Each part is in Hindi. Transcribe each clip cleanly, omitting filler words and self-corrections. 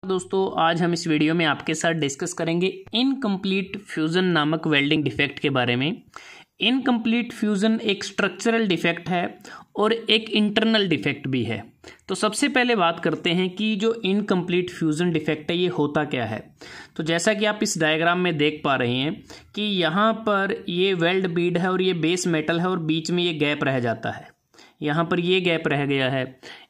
दोस्तों आज हम इस वीडियो में आपके साथ डिस्कस करेंगे इनकम्प्लीट फ्यूज़न नामक वेल्डिंग डिफेक्ट के बारे में। इनकम्प्लीट फ्यूज़न एक स्ट्रक्चरल डिफेक्ट है और एक इंटरनल डिफेक्ट भी है। तो सबसे पहले बात करते हैं कि जो इनकम्प्लीट फ्यूज़न डिफेक्ट है ये होता क्या है। तो जैसा कि आप इस डायग्राम में देख पा रहे हैं कि यहाँ पर ये वेल्ड बीड है और ये बेस मेटल है और बीच में ये गैप रह जाता है। यहाँ पर ये गैप रह गया है।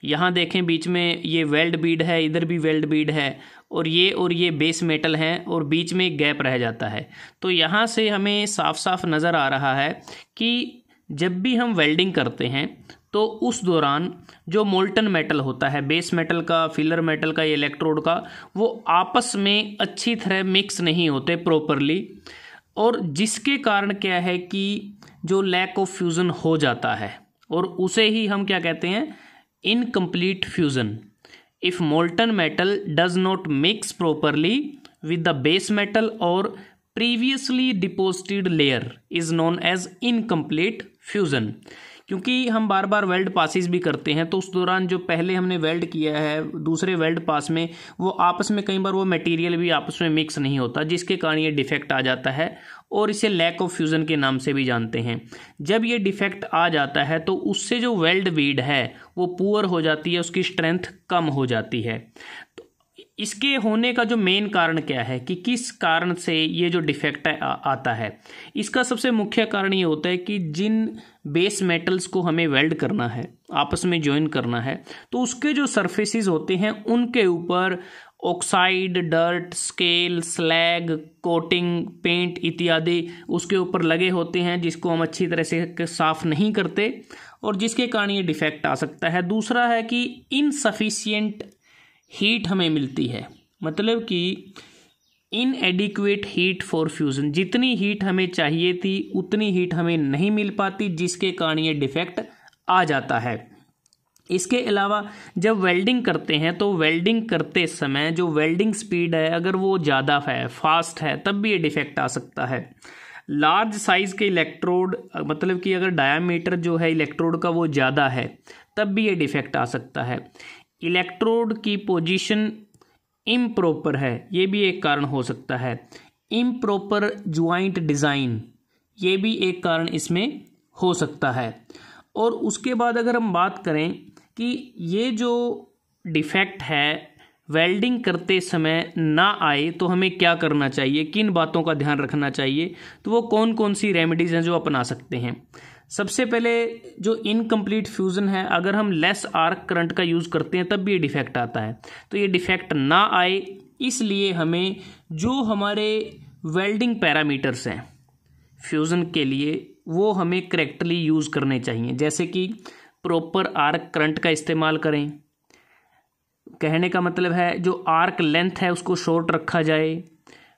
यहाँ देखें बीच में ये वेल्ड बीड है, इधर भी वेल्ड बीड है और ये बेस मेटल है और बीच में एक गैप रह जाता है। तो यहाँ से हमें साफ साफ नज़र आ रहा है कि जब भी हम वेल्डिंग करते हैं तो उस दौरान जो मोल्टन मेटल होता है, बेस मेटल का, फिलर मेटल का, इलेक्ट्रोड का, वो आपस में अच्छी तरह मिक्स नहीं होते प्रॉपरली, और जिसके कारण क्या है कि जो लैक ऑफ फ्यूज़न हो जाता है और उसे ही हम क्या कहते हैं, incomplete fusion. If molten metal does not mix properly with the base metal और previously deposited layer is known as incomplete fusion. क्योंकि हम बार बार वेल्ड पासिस भी करते हैं तो उस दौरान जो पहले हमने वेल्ड किया है दूसरे वेल्ड पास में, वो आपस में कई बार वो मटेरियल भी आपस में मिक्स नहीं होता, जिसके कारण ये डिफेक्ट आ जाता है और इसे लैक ऑफ फ्यूज़न के नाम से भी जानते हैं। जब ये डिफेक्ट आ जाता है तो उससे जो वेल्ड बीड है वो पुअर हो जाती है, उसकी स्ट्रेंथ कम हो जाती है। तो इसके होने का जो मेन कारण क्या है कि किस कारण से ये जो डिफेक्ट आता है, इसका सबसे मुख्य कारण ये होता है कि जिन बेस मेटल्स को हमें वेल्ड करना है, आपस में ज्वाइन करना है, तो उसके जो सरफेसेस होते हैं उनके ऊपर oxide, dirt, scale, slag, coating, paint इत्यादि उसके ऊपर लगे होते हैं, जिसको हम अच्छी तरह से साफ नहीं करते और जिसके कारण ये डिफेक्ट आ सकता है। दूसरा है कि इनसफिशिएंट हीट हमें मिलती है, मतलब कि इनएडिक्वेट हीट फॉर फ्यूज़न, जितनी हीट हमें चाहिए थी उतनी हीट हमें नहीं मिल पाती, जिसके कारण ये डिफेक्ट आ जाता है। इसके अलावा जब वेल्डिंग करते हैं तो वेल्डिंग करते समय जो वेल्डिंग स्पीड है अगर वो ज़्यादा है, फास्ट है, तब भी ये डिफेक्ट आ सकता है। लार्ज साइज़ के इलेक्ट्रोड, मतलब कि अगर डायामीटर जो है इलेक्ट्रोड का वो ज़्यादा है, तब भी ये डिफेक्ट आ सकता है। इलेक्ट्रोड की पोजीशन इम्प्रॉपर है, ये भी एक कारण हो सकता है। इम्प्रॉपर ज्वाइंट डिज़ाइन, ये भी एक कारण इसमें हो सकता है। और उसके बाद अगर हम बात करें कि ये जो डिफेक्ट है वेल्डिंग करते समय ना आए तो हमें क्या करना चाहिए, किन बातों का ध्यान रखना चाहिए, तो वो कौन कौन सी रेमेडीज़ हैं जो अपना सकते हैं। सबसे पहले जो इनकम्प्लीट फ्यूज़न है, अगर हम लेस आर्क करंट का यूज़ करते हैं तब भी ये डिफेक्ट आता है। तो ये डिफेक्ट ना आए इसलिए हमें जो हमारे वेल्डिंग पैरामीटर्स हैं फ्यूज़न के लिए वो हमें करेक्टली यूज़ करने चाहिए। जैसे कि प्रॉपर आर्क करंट का इस्तेमाल करें, कहने का मतलब है जो आर्क लेंथ है उसको शॉर्ट रखा जाए,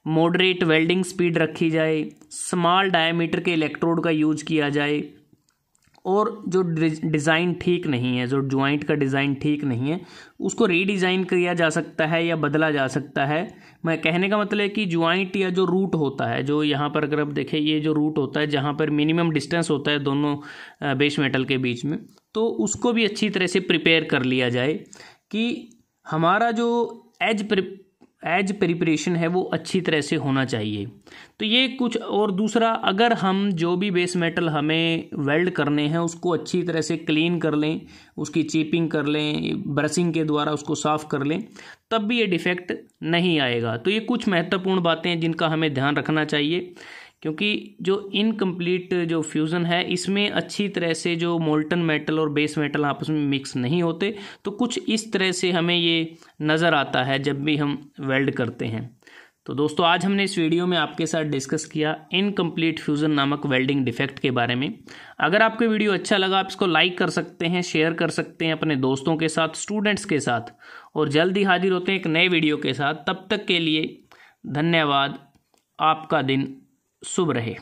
मॉडरेट वेल्डिंग स्पीड रखी जाए, स्मॉल डायमीटर के इलेक्ट्रोड का यूज किया जाए, और जो डिज़ाइन ठीक नहीं है, जो ज्वाइंट का डिज़ाइन ठीक नहीं है, उसको रीडिज़ाइन किया जा सकता है या बदला जा सकता है। मैं कहने का मतलब है कि ज्वाइंट या जो रूट होता है, जो यहाँ पर अगर आप देखें ये जो रूट होता है जहाँ पर मिनिमम डिस्टेंस होता है दोनों बेस मेटल के बीच में, तो उसको भी अच्छी तरह से प्रिपेयर कर लिया जाए कि हमारा जो एज प्रिपरेशन है वो अच्छी तरह से होना चाहिए। तो ये कुछ। और दूसरा, अगर हम जो भी बेस मेटल हमें वेल्ड करने हैं उसको अच्छी तरह से क्लीन कर लें, उसकी चिपिंग कर लें, ब्रशिंग के द्वारा उसको साफ़ कर लें, तब भी ये डिफेक्ट नहीं आएगा। तो ये कुछ महत्वपूर्ण बातें हैं जिनका हमें ध्यान रखना चाहिए, क्योंकि जो इनकम्प्लीट जो फ्यूज़न है इसमें अच्छी तरह से जो मोल्टन मेटल और बेस मेटल आपस में मिक्स नहीं होते। तो कुछ इस तरह से हमें ये नज़र आता है जब भी हम वेल्ड करते हैं। तो दोस्तों आज हमने इस वीडियो में आपके साथ डिस्कस किया इनकम्प्लीट फ्यूज़न नामक वेल्डिंग डिफेक्ट के बारे में। अगर आपको वीडियो अच्छा लगा आप इसको लाइक कर सकते हैं, शेयर कर सकते हैं अपने दोस्तों के साथ, स्टूडेंट्स के साथ, और जल्द ही हाजिर होते हैं एक नए वीडियो के साथ। तब तक के लिए धन्यवाद। आपका दिन शुभ रहे।